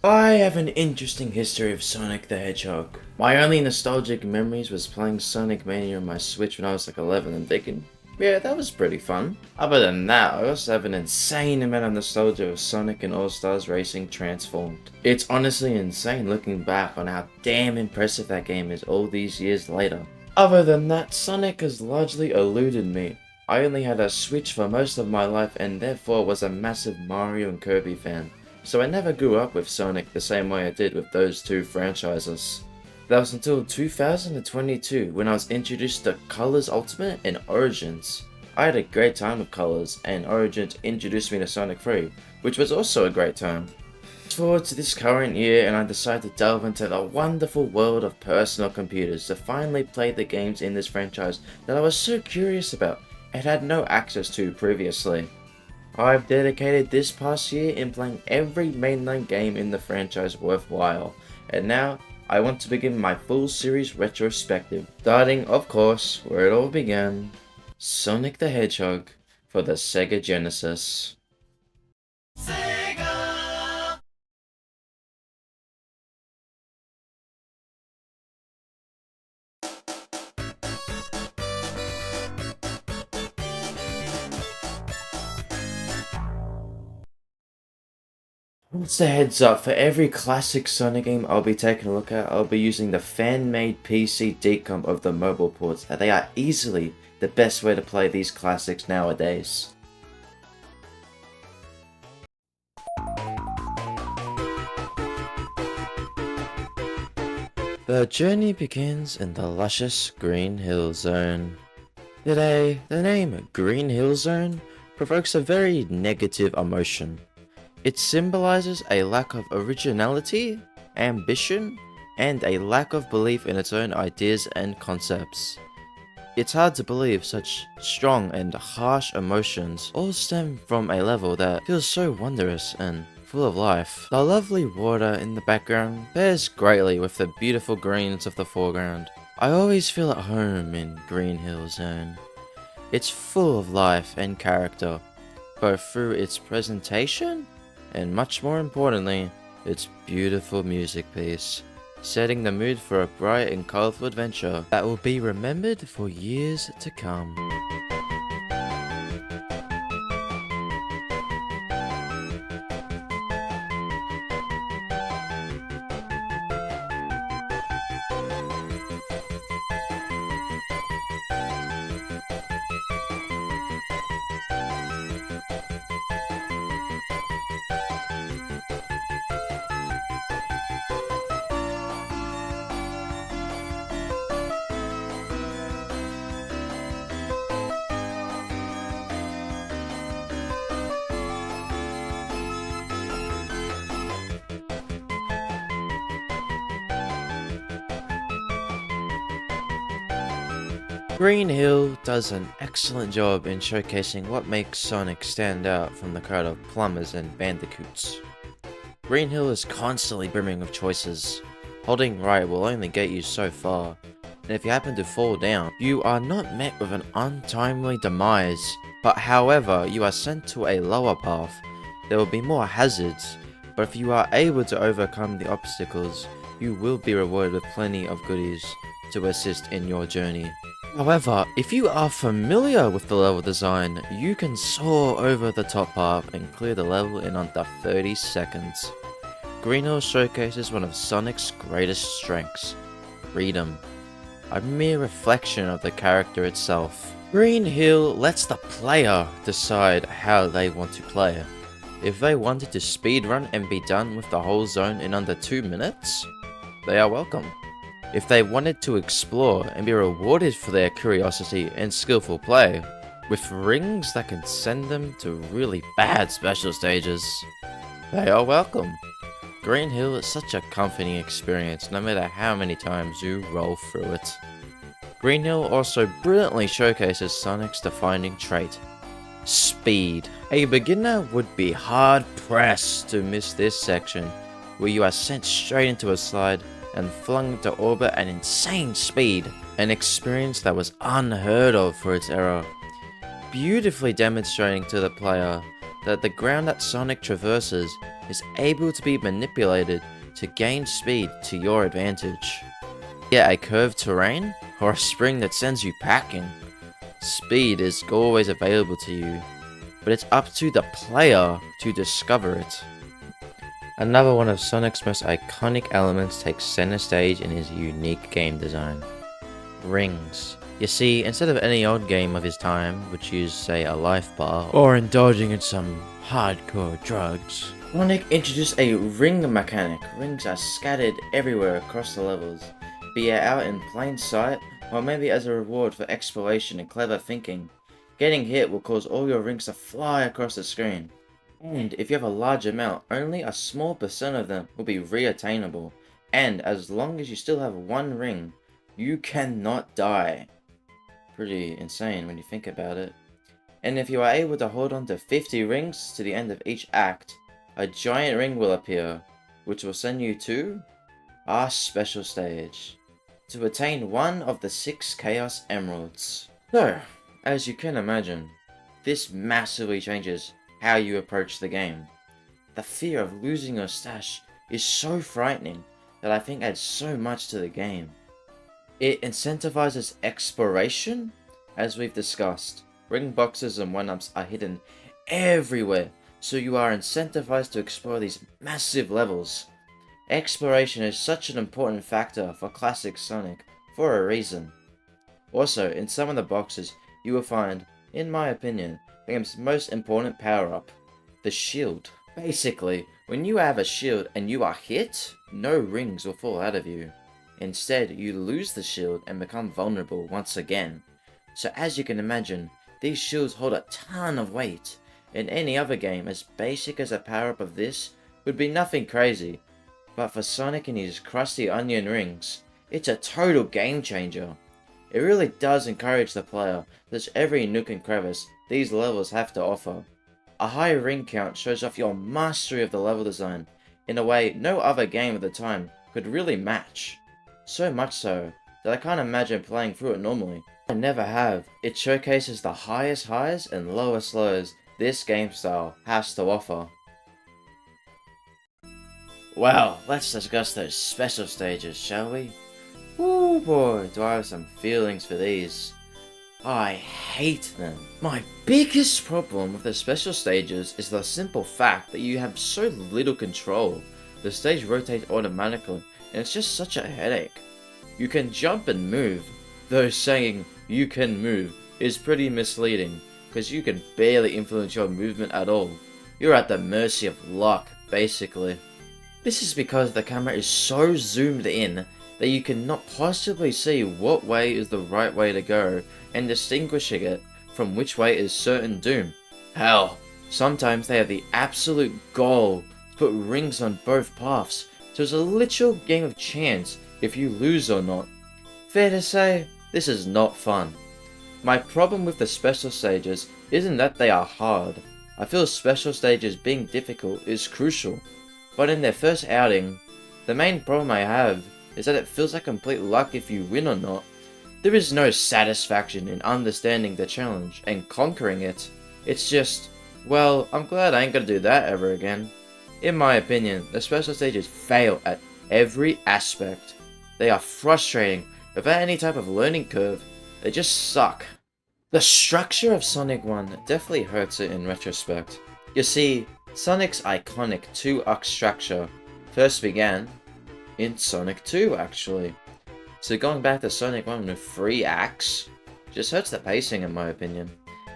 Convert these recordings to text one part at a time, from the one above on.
I have an interesting history of Sonic the Hedgehog. My only nostalgic memories was playing Sonic Mania on my Switch when I was like 11 and thinking, yeah, that was pretty fun. Other than that, I also have an insane amount of nostalgia of Sonic and All-Stars Racing Transformed. It's honestly insane looking back on how damn impressive that game is all these years later. Other than that, Sonic has largely eluded me. I only had a Switch for most of my life and therefore was a massive Mario and Kirby fan. So I never grew up with Sonic the same way I did with those two franchises. That was until 2022 when I was introduced to Colors Ultimate and Origins. I had a great time with Colors, and Origins introduced me to Sonic 3, which was also a great time. Fast forward to this current year and I decided to delve into the wonderful world of personal computers to finally play the games in this franchise that I was so curious about and had no access to previously. I've dedicated this past year in playing every mainline game in the franchise worthwhile, and now I want to begin my full series retrospective, starting of course where it all began, Sonic the Hedgehog for the Sega Genesis. Just a heads up, for every classic Sonic game I'll be taking a look at, I'll be using the fan-made PC decomp of the mobile ports, that they are easily the best way to play these classics nowadays. The journey begins in the luscious Green Hill Zone. Today, the name Green Hill Zone provokes a very negative emotion. It symbolizes a lack of originality, ambition, and a lack of belief in its own ideas and concepts. It's hard to believe such strong and harsh emotions all stem from a level that feels so wondrous and full of life. The lovely water in the background pairs greatly with the beautiful greens of the foreground. I always feel at home in Green Hill Zone. It's full of life and character, both through its presentation and much more importantly, its beautiful music piece, setting the mood for a bright and colourful adventure that will be remembered for years to come. Green Hill does an excellent job in showcasing what makes Sonic stand out from the crowd of plumbers and bandicoots. Green Hill is constantly brimming with choices. Holding right will only get you so far, and if you happen to fall down, you are not met with an untimely demise, but however, you are sent to a lower path. There will be more hazards, but if you are able to overcome the obstacles, you will be rewarded with plenty of goodies to assist in your journey. However, if you are familiar with the level design, you can soar over the top path and clear the level in under 30 seconds. Green Hill showcases one of Sonic's greatest strengths, freedom, a mere reflection of the character itself. Green Hill lets the player decide how they want to play. If they wanted to speedrun and be done with the whole zone in under 2 minutes, they are welcome. If they wanted to explore and be rewarded for their curiosity and skillful play, with rings that can send them to really bad special stages, they are welcome. Green Hill is such a comforting experience no matter how many times you roll through it. Green Hill also brilliantly showcases Sonic's defining trait, speed. A beginner would be hard pressed to miss this section, where you are sent straight into a slide and flung into orbit at insane speed, an experience that was unheard of for its era, beautifully demonstrating to the player that the ground that Sonic traverses is able to be manipulated to gain speed to your advantage. Get a curved terrain or a spring that sends you packing. Speed is always available to you, but it's up to the player to discover it. Another one of Sonic's most iconic elements takes center stage in his unique game design. Rings. You see, instead of any old game of his time, which used, say, a life bar, or indulging in some hardcore drugs, Sonic introduced a ring mechanic. Rings are scattered everywhere across the levels, be it out in plain sight, or maybe as a reward for exploration and clever thinking. Getting hit will cause all your rings to fly across the screen. And if you have a large amount, only a small percent of them will be re-attainable. And as long as you still have one ring, you cannot die. Pretty insane when you think about it. And if you are able to hold on to 50 rings to the end of each act, a giant ring will appear, which will send you to our special stage, to attain one of the 6 Chaos Emeralds. So, as you can imagine, this massively changes how you approach the game. The fear of losing your stash is so frightening that I think adds so much to the game. It incentivizes exploration, as we've discussed. Ring boxes and 1-ups are hidden everywhere, so you are incentivized to explore these massive levels. Exploration is such an important factor for classic Sonic for a reason. Also, in some of the boxes, you will find, in my opinion, the game's most important power-up, the shield. Basically, when you have a shield and you are hit, no rings will fall out of you. Instead, you lose the shield and become vulnerable once again. So as you can imagine, these shields hold a ton of weight. In any other game, as basic as a power-up of this would be nothing crazy. But for Sonic and his crusty onion rings, it's a total game changer. It really does encourage the player to touch every nook and crevice these levels have to offer. A high ring count shows off your mastery of the level design in a way no other game at the time could really match. So much so that I can't imagine playing through it normally. I never have. It showcases the highest highs and lowest lows this game style has to offer. Well, let's discuss those special stages, shall we? Ooh boy, do I have some feelings for these. I hate them. My biggest problem with the special stages is the simple fact that you have so little control. The stage rotates automatically, and it's just such a headache. You can jump and move, though saying you can move is pretty misleading, because you can barely influence your movement at all. You're at the mercy of luck, basically. This is because the camera is so zoomed in that you cannot possibly see what way is the right way to go and distinguishing it from which way is certain doom. Hell, sometimes they have the absolute goal to put rings on both paths, so it's a literal game of chance if you lose or not. Fair to say, this is not fun. My problem with the special stages isn't that they are hard. I feel special stages being difficult is crucial, but in their first outing, the main problem I have is that it feels like complete luck if you win or not. There is no satisfaction in understanding the challenge and conquering it. It's just, well, I'm glad I ain't gonna do that ever again. In my opinion, the special stages fail at every aspect. They are frustrating without any type of learning curve. They just suck. The structure of Sonic 1 definitely hurts it in retrospect. You see, Sonic's iconic 2-act structure first began in Sonic 2 actually. So going back to Sonic 1 with 3 acts just hurts the pacing in my opinion.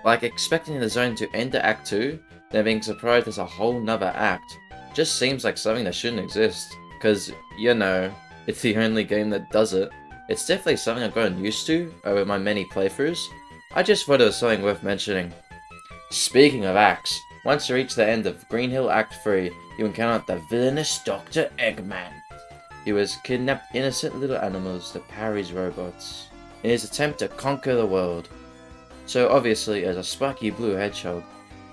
Like expecting the zone to end at Act 2, then being surprised there's a whole nother act just seems like something that shouldn't exist. Cause, you know, it's the only game that does it. It's definitely something I've gotten used to over my many playthroughs. I just thought it was something worth mentioning. Speaking of acts, once you reach the end of Green Hill Act 3, you encounter the villainous Dr. Eggman. He was kidnapped innocent little animals to power his robots in his attempt to conquer the world. So obviously, as a spiky blue hedgehog,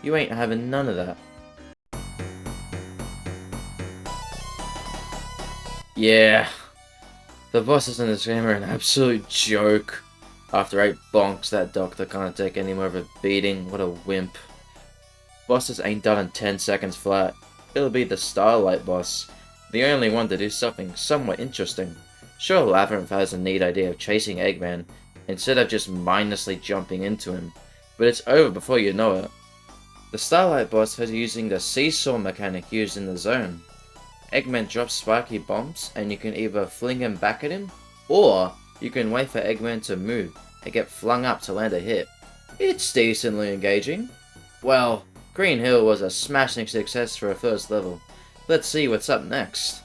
you ain't having none of that. Yeah, the bosses in this game are an absolute joke. After 8 bonks, that doctor can't take any more of a beating. What a wimp. Bosses ain't done in 10 seconds flat. It'll be the Starlight boss, the only one to do something somewhat interesting. Sure, Labyrinth has a neat idea of chasing Eggman, instead of just mindlessly jumping into him, but it's over before you know it. The Starlight boss is using the seesaw mechanic used in the zone. Eggman drops spiky bombs, and you can either fling him back at him, or you can wait for Eggman to move and get flung up to land a hit. It's decently engaging. Well, Green Hill was a smashing success for a first level. Let's see what's up next.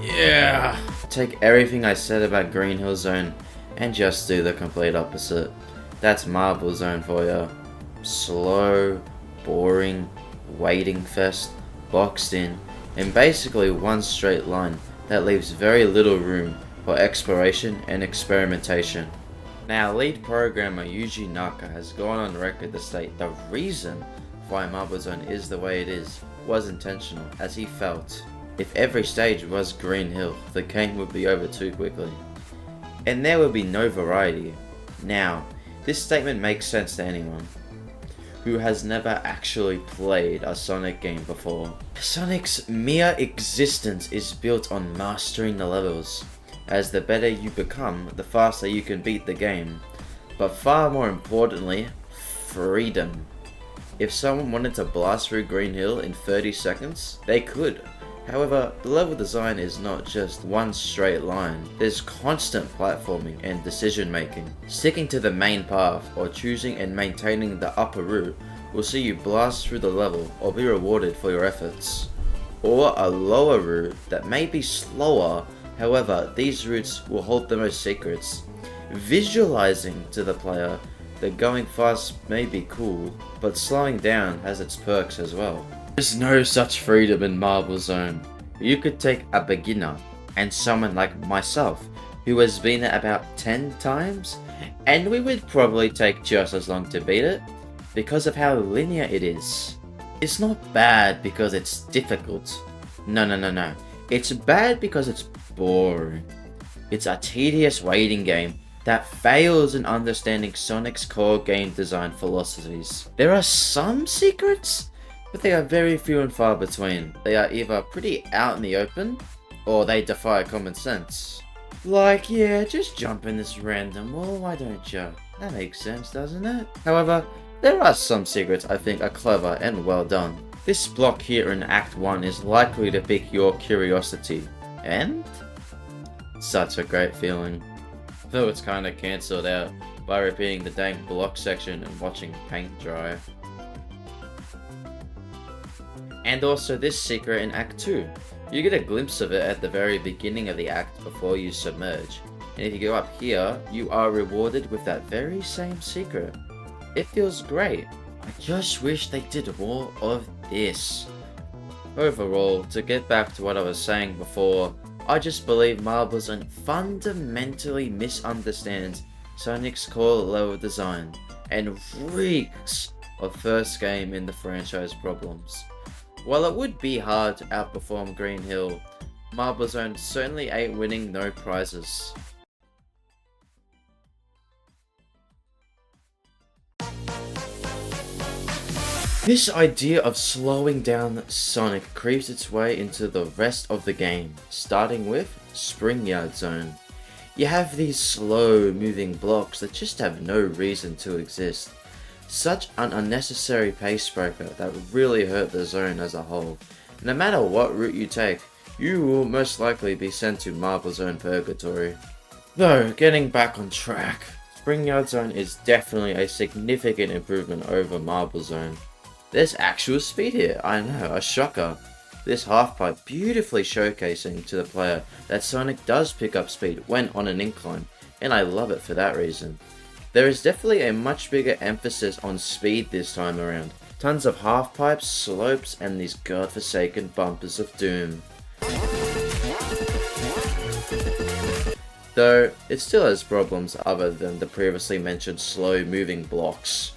Yeah! Take everything I said about Green Hill Zone and just do the complete opposite. That's Marble Zone for ya. Slow, boring, waiting fest, boxed in, and basically one straight line that leaves very little room for exploration and experimentation. Now, lead programmer Yuji Naka has gone on record to state the reason why Marble Zone is the way it is was intentional, as he felt if every stage was Green Hill, the game would be over too quickly, and there would be no variety. Now, this statement makes sense to anyone who has never actually played a Sonic game before. Sonic's mere existence is built on mastering the levels, as the better you become, the faster you can beat the game, but far more importantly, freedom. If someone wanted to blast through Green Hill in 30 seconds, they could. However, the level design is not just one straight line. There's constant platforming and decision making. Sticking to the main path or choosing and maintaining the upper route will see you blast through the level or be rewarded for your efforts. Or a lower route that may be slower, however these routes will hold the most secrets. Visualizing to the player that going fast may be cool, but slowing down has its perks as well. There's no such freedom in Marble Zone. You could take a beginner and someone like myself who has been there about 10 times, and we would probably take just as long to beat it because of how linear it is. It's not bad because it's difficult. No. It's bad because it's boring. It's a tedious waiting game that fails in understanding Sonic's core game design philosophies. There are some secrets, but they are very few and far between. They are either pretty out in the open, or they defy common sense. Like, yeah, just jump in this random wall, why don't you? That makes sense, doesn't it? However, there are some secrets I think are clever and well done. This block here in Act 1 is likely to pique your curiosity, and such a great feeling. Though it's kinda cancelled out by repeating the dang block section and watching paint dry. And also this secret in Act 2. You get a glimpse of it at the very beginning of the act before you submerge. And if you go up here, you are rewarded with that very same secret. It feels great. I just wish they did more of this. Overall, to get back to what I was saying before, I just believe Marble Zone fundamentally misunderstands Sonic's core level design and reeks of first game in the franchise problems. While it would be hard to outperform Green Hill, Marble Zone certainly ain't winning no prizes. This idea of slowing down Sonic creeps its way into the rest of the game, starting with Springyard Zone. You have these slow moving blocks that just have no reason to exist. Such an unnecessary pace breaker that really hurt the zone as a whole. No matter what route you take, you will most likely be sent to Marble Zone Purgatory. Though, getting back on track, Springyard Zone is definitely a significant improvement over Marble Zone. There's actual speed here, I know, a shocker. This half-pipe beautifully showcasing to the player that Sonic does pick up speed when on an incline, and I love it for that reason. There is definitely a much bigger emphasis on speed this time around. Tons of half-pipes, slopes, and these godforsaken bumpers of doom. Though, it still has problems other than the previously mentioned slow-moving blocks.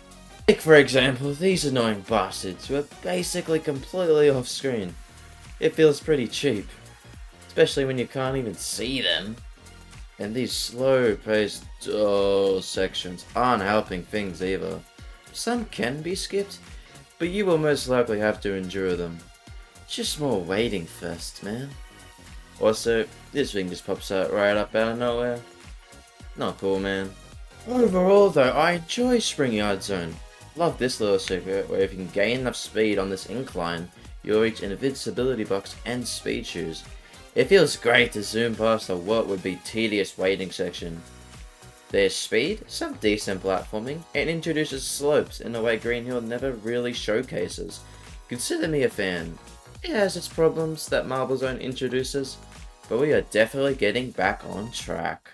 Take for example, these annoying bastards who are basically completely off-screen. It feels pretty cheap, especially when you can't even see them. And these slow-paced sections aren't helping things either. Some can be skipped, but you will most likely have to endure them. Just more waiting first, man. Also, this thing just pops out right up out of nowhere. Not cool, man. Overall though, I enjoy Spring Yard Zone. Love this little secret where if you can gain enough speed on this incline, you'll reach invincibility box and speed shoes. It feels great to zoom past a what would be tedious waiting section. There's speed, some decent platforming, and introduces slopes in a way Green Hill never really showcases. Consider me a fan. It has its problems that Marble Zone introduces, but we are definitely getting back on track.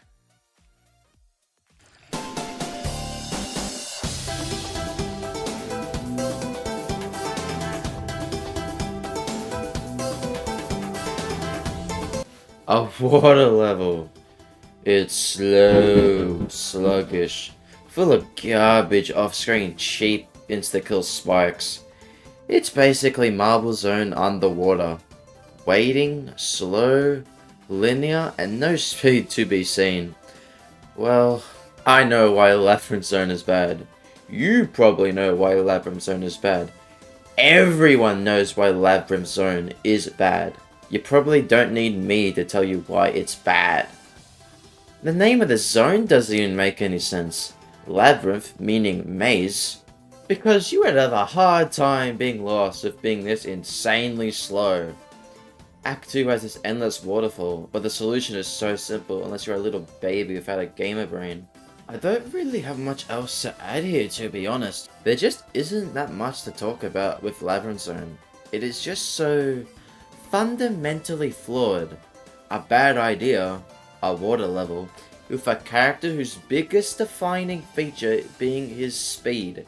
A water level. It's slow, sluggish, full of garbage off-screen cheap insta-kill spikes. It's basically Marble Zone underwater. Waiting, slow, linear, and no speed to be seen. Well, I know why Labyrinth Zone is bad. You probably know why Labyrinth Zone is bad. Everyone knows why Labyrinth Zone is bad. You probably don't need me to tell you why it's bad. The name of the zone doesn't even make any sense. Labyrinth meaning maze. Because you would have a hard time being lost with being this insanely slow. Act 2 has this endless waterfall, but the solution is so simple unless you're a little baby without a gamer brain. I don't really have much else to add here, to be honest. There just isn't that much to talk about with Labyrinth Zone. It is just so fundamentally flawed. A bad idea, a water level, with a character whose biggest defining feature being his speed.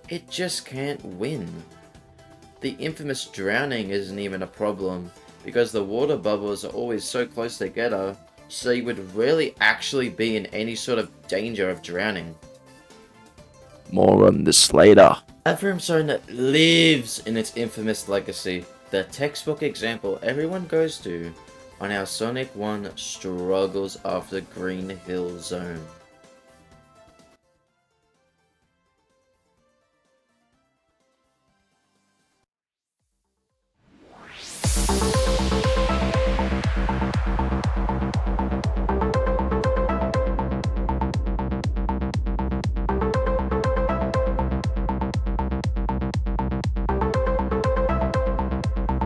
It just can't win. The infamous drowning isn't even a problem, because the water bubbles are always so close together, so you would rarely actually be in any sort of danger of drowning. More on this later. Labyrinth Zone lives in its infamous legacy, the textbook example everyone goes to on how Sonic 1 struggles after Green Hill Zone.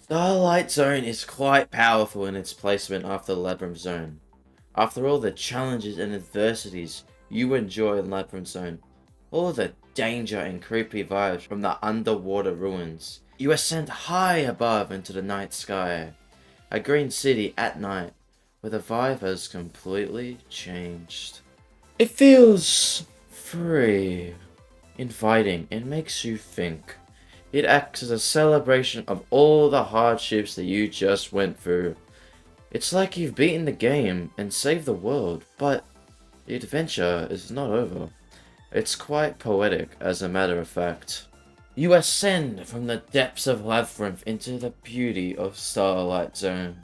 Starlight Zone is quite powerful in its placement after Labyrinth Zone. After all the challenges and adversities you enjoy in Labyrinth Zone, all the danger and creepy vibes from the underwater ruins, you ascend high above into the night sky, a green city at night, where the vibe has completely changed. It feels free, inviting, and makes you think. It acts as a celebration of all the hardships that you just went through. It's like you've beaten the game and saved the world, but the adventure is not over. It's quite poetic, as a matter of fact. You ascend from the depths of Labyrinth into the beauty of Starlight Zone,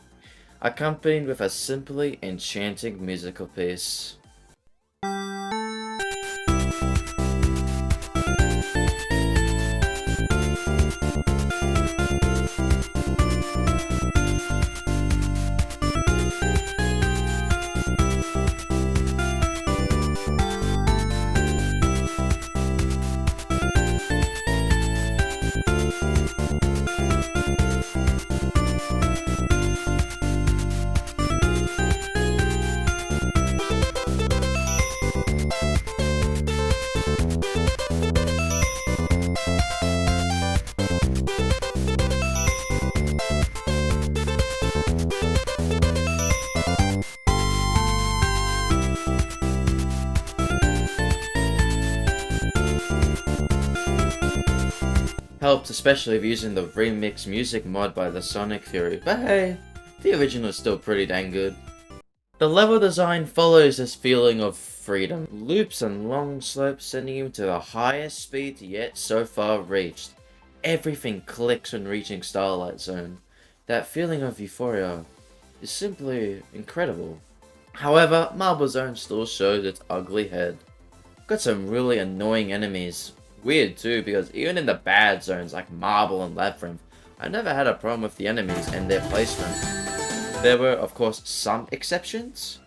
accompanied with a simply enchanting musical piece. Helped especially if using the remix music mod by the Sonic Theory, but hey, the original is still pretty dang good. The level design follows this feeling of freedom, loops and long slopes sending you to the highest speed yet so far reached. Everything clicks when reaching Starlight Zone. That feeling of euphoria is simply incredible. However, Marble Zone still shows its ugly head. Got some really annoying enemies. Weird too, because even in the bad zones like Marble and Labyrinth, I never had a problem with the enemies and their placement. There were, of course, some exceptions,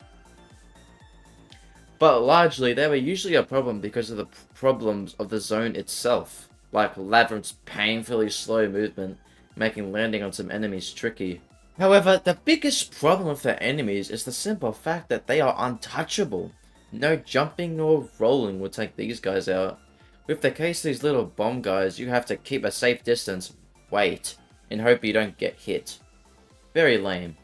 but largely they were usually a problem because of the problems of the zone itself, like Labyrinth's painfully slow movement, making landing on some enemies tricky. However, the biggest problem with the enemies is the simple fact that they are untouchable. No jumping nor rolling will take these guys out. With the case of these little bomb guys, you have to keep a safe distance, wait, and hope you don't get hit. Very lame.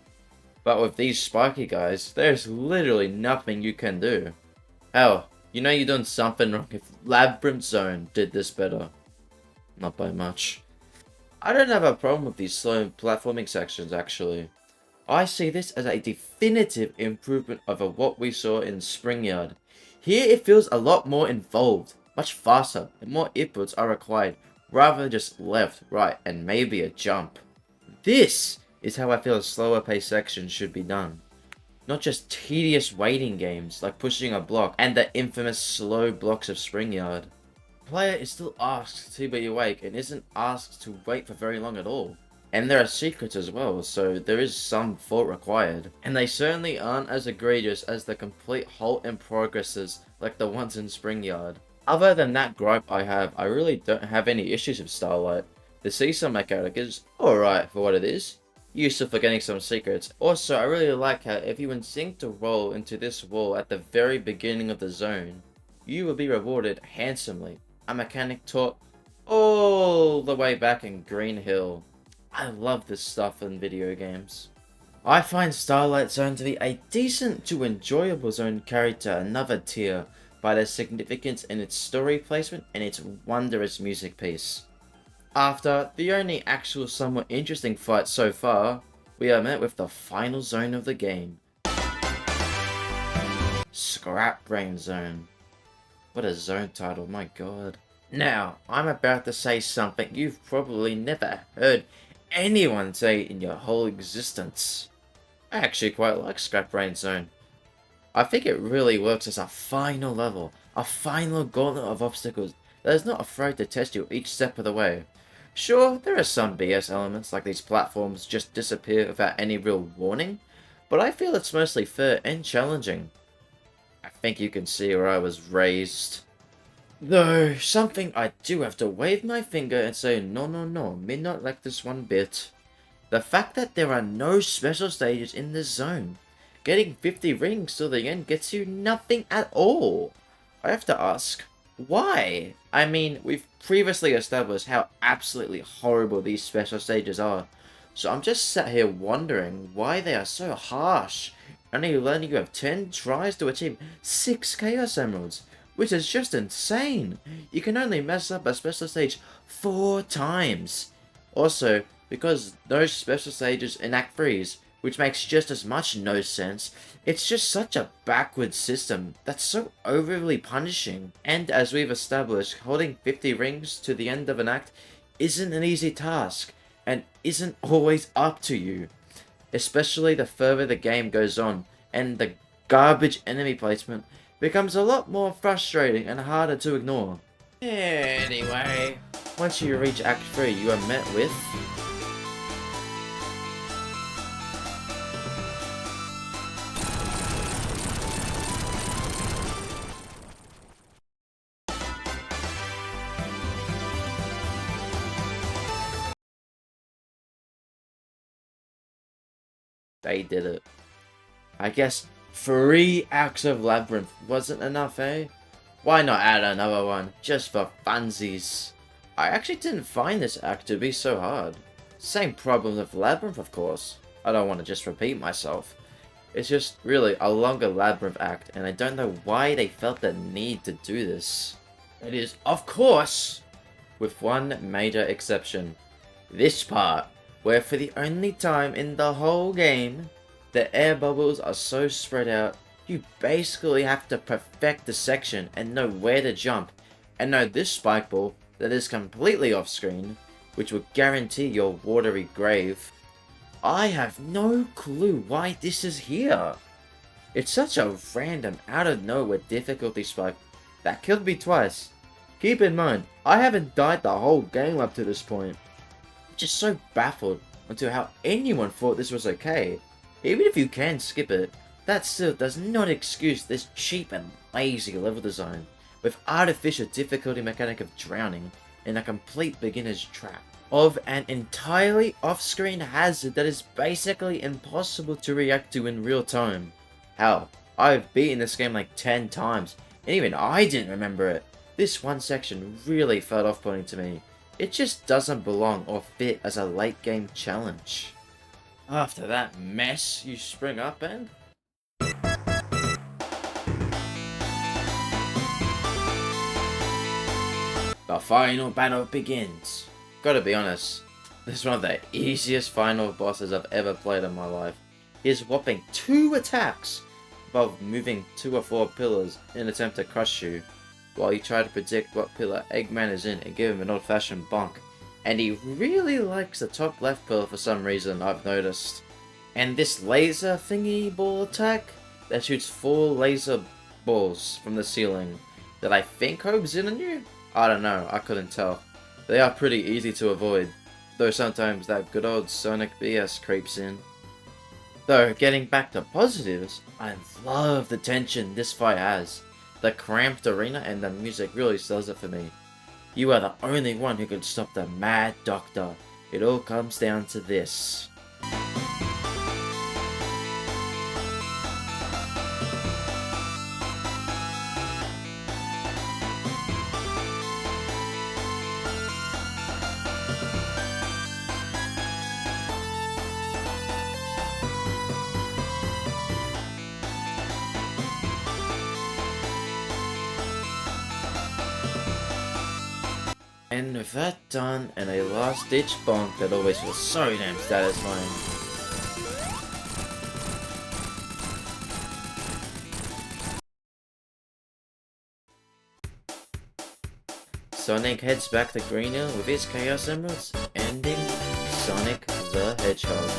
But with these spiky guys, there's literally nothing you can do. Hell, you know you're doing something wrong if Labyrinth Zone did this better. Not by much. I don't have a problem with these slow platforming sections actually. I see this as a definitive improvement over what we saw in Springyard. Here it feels a lot more involved, much faster, and more inputs are required, rather than just left, right, and maybe a jump. This is how I feel a slower paced section should be done. Not just tedious waiting games, like pushing a block, and the infamous slow blocks of Springyard. The player is still asked to be awake, and isn't asked to wait for very long at all. And there are secrets as well, so there is some thought required. And they certainly aren't as egregious as the complete halt and progresses like the ones in Springyard. Other than that gripe I have, I really don't have any issues with Starlight. The seesaw mechanic is alright for what it is, useful for getting some secrets. Also, I really like how if you instinct to roll into this wall at the very beginning of the zone, you will be rewarded handsomely. A mechanic taught all the way back in Green Hill. I love this stuff in video games. I find Starlight Zone to be a decent to enjoyable zone carried to another tier by their significance in its story placement and its wondrous music piece. After the only actual somewhat interesting fight so far, we are met with the final zone of the game. Scrap Brain Zone. What a zone title, my god. Now, I'm about to say something you've probably never heard anyone say in your whole existence. I actually quite like Scrap Brain Zone. I think it really works as a final level, a final gauntlet of obstacles that is not afraid to test you each step of the way. Sure, there are some BS elements like these platforms just disappear without any real warning, but I feel it's mostly fair and challenging. I think you can see where I was raised. Though, something I do have to wave my finger and say no, me not like this one bit. The fact that there are no special stages in this zone. Getting 50 rings till the end gets you nothing at all. I have to ask, why? I mean, we've previously established how absolutely horrible these special stages are, so I'm just sat here wondering why they are so harsh, only letting you have 10 tries to achieve 6 Chaos Emeralds, which is just insane. You can only mess up a special stage 4 times. Also, because those special stages enact freeze, which makes just as much no sense, it's just such a backward system that's so overly punishing. And as we've established, holding 50 rings to the end of an act isn't an easy task, and isn't always up to you. Especially the further the game goes on, and the garbage enemy placement becomes a lot more frustrating and harder to ignore. Anyway, once you reach Act 3, you are met with they did it. I guess 3 acts of Labyrinth wasn't enough, eh? Why not add another one, just for funsies? I actually didn't find this act to be so hard. Same problem with Labyrinth, of course. I don't want to just repeat myself. It's just really a longer Labyrinth act, and I don't know why they felt the need to do this. It is, of course, with one major exception. This part, where for the only time in the whole game, the air bubbles are so spread out, you basically have to perfect the section and know where to jump, and know this spike ball that is completely off screen, which will guarantee your watery grave. I have no clue why this is here. It's such a random, out of nowhere difficulty spike that killed me twice. Keep in mind, I haven't died the whole game up to this point. I'm just so baffled onto how anyone thought this was okay. Even if you can skip it, that still does not excuse this cheap and lazy level design, with artificial difficulty mechanic of drowning and a complete beginner's trap of an entirely off-screen hazard that is basically impossible to react to in real time. Hell, I've beaten this game like 10 times, and even I didn't remember it. This one section really felt off-putting to me. It just doesn't belong or fit as a late game challenge. After that mess, you spring up and... the final battle begins. Gotta be honest, this is one of the easiest final bosses I've ever played in my life. His whopping 2 attacks above moving 2 or 4 pillars in an attempt to crush you, while you try to predict what pillar Eggman is in and give him an old-fashioned bonk. And he really likes the top left pillar for some reason, I've noticed. And this laser thingy ball attack that shoots 4 laser balls from the ceiling that I think homes in on you? I don't know, I couldn't tell. They are pretty easy to avoid, though sometimes that good old Sonic BS creeps in. Though, getting back to positives, I love the tension this fight has. The cramped arena and the music really sells it for me. You are the only one who can stop the Mad Doctor. It all comes down to this. And with that done, and a last ditch bonk that always feels so damn satisfying. Sonic heads back to Green Hill with his Chaos Emeralds, ending Sonic the Hedgehog.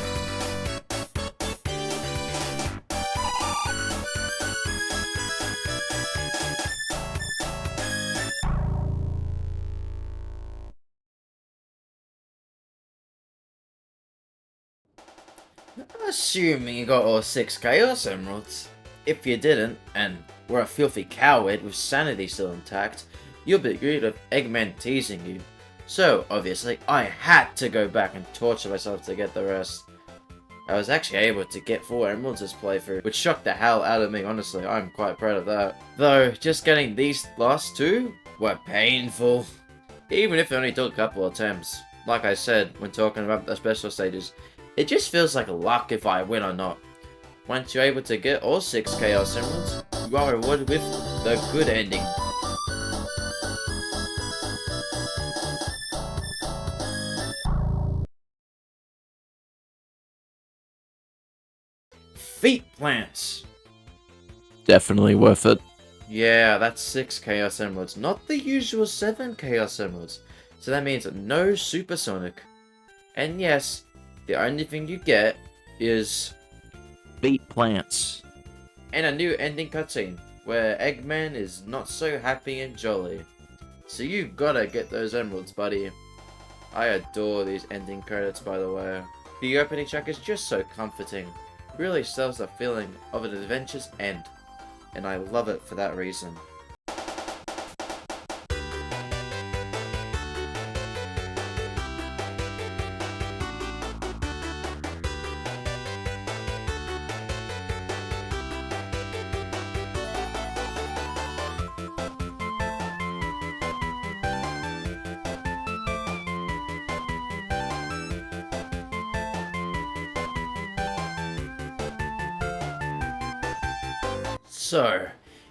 Assuming you got all 6 Chaos Emeralds. If you didn't, and were a filthy coward with sanity still intact, you'll be greeted with Eggman teasing you. So, obviously, I had to go back and torture myself to get the rest. I was actually able to get 4 emeralds this playthrough, which shocked the hell out of me, honestly. I'm quite proud of that. Though, just getting these last 2 were painful. Even if it only took a couple attempts. Like I said, when talking about the special stages, it just feels like luck if I win or not. Once you're able to get all 6 Chaos Emeralds, you are rewarded with the good ending. Feet plants! Definitely worth it. Yeah, that's 6 Chaos Emeralds, not the usual 7 Chaos Emeralds. So that means no Supersonic. And yes, the only thing you get is Feet plants. and a new ending cutscene, where Eggman is not so happy and jolly. So you gotta get those emeralds, buddy. I adore these ending credits, by the way. The opening track is just so comforting. Really sells the feeling of an adventure's end. And I love it for that reason. So,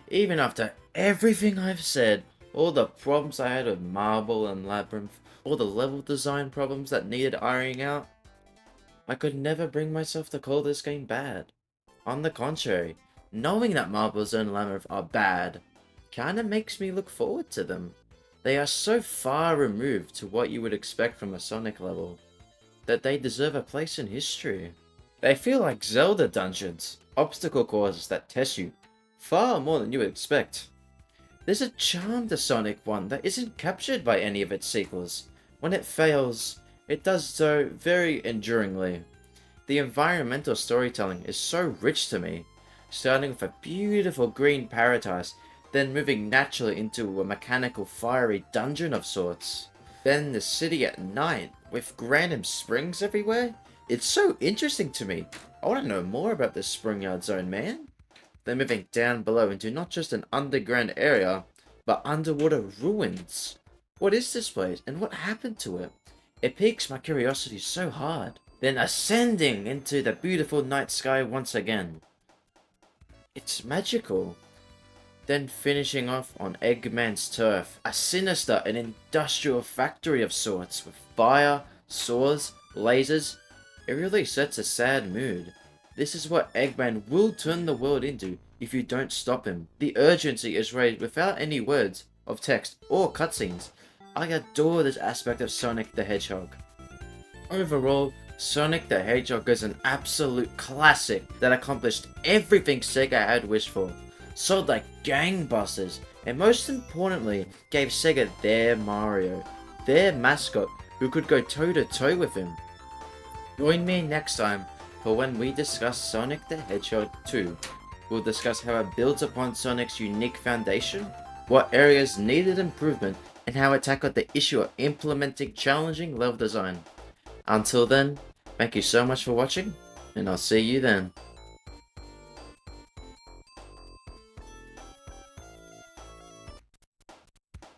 even after everything I've said, all the problems I had with Marble and Labyrinth, all the level design problems that needed ironing out, I could never bring myself to call this game bad. On the contrary, knowing that Marbles and Labyrinth are bad kinda makes me look forward to them. They are so far removed to what you would expect from a Sonic level. that they deserve a place in history. They feel like Zelda dungeons, obstacle courses that test you far more than you would expect. There's a charm to Sonic 1 that isn't captured by any of its sequels. When it fails, it does so very enduringly. The environmental storytelling is so rich to me, starting with a beautiful green paradise, then moving naturally into a mechanical fiery dungeon of sorts. Then the city at night, with random springs everywhere. It's so interesting to me. I want to know more about this Springyard Zone, man. Then moving down below into not just an underground area, but underwater ruins. What is this place, and what happened to it? It piques my curiosity so hard. Then ascending into the beautiful night sky once again. It's magical. Then finishing off on Eggman's turf, a sinister and industrial factory of sorts with fire, saws, lasers. It really sets a sad mood. This is what Eggman will turn the world into if you don't stop him. The urgency is raised without any words of text or cutscenes. I adore this aspect of Sonic the Hedgehog. Overall, Sonic the Hedgehog is an absolute classic that accomplished everything Sega had wished for, sold like gangbusters, and most importantly, gave Sega their Mario, their mascot, who could go toe to toe with him. Join me next time for when we discuss Sonic the Hedgehog 2. We'll discuss how it builds upon Sonic's unique foundation, what areas needed improvement, and how it tackled the issue of implementing challenging level design. Until then, thank you so much for watching, and I'll see you then.